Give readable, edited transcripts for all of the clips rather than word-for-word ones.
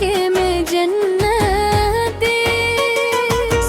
के में जन्नती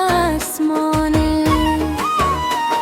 आसमाने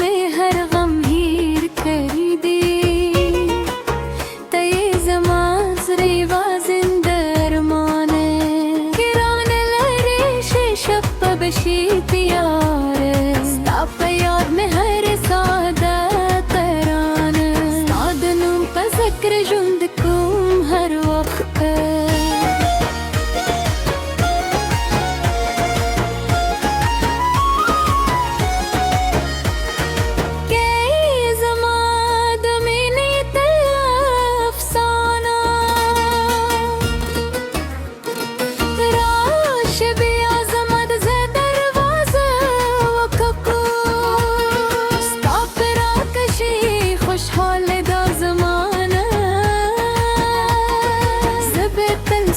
में हर गम हीर करी दी तय जमाज रिवा जिंदर माने किरान लरेश शप बशीत यार स्ताप याद में हर सादा तरान सादनों पर ज़िक्र जुंदकुम हर वक्त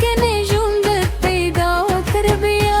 के नजूम पैदा तरबिया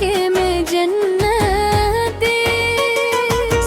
के में जन्नती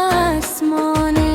आसमाने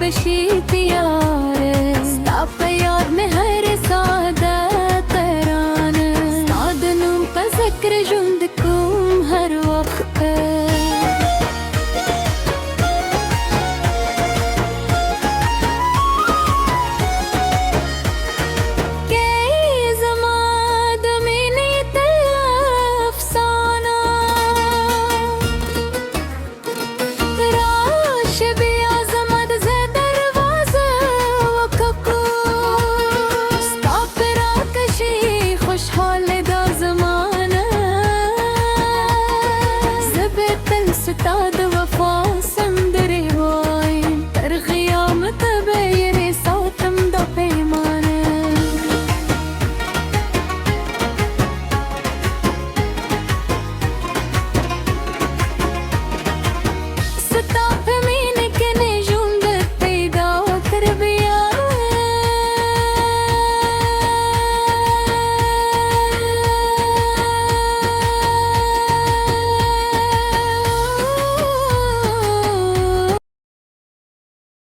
बशीत यार स्ताप याद में हर सादा तरान सादनों पर ज़िक्र जुंदकुम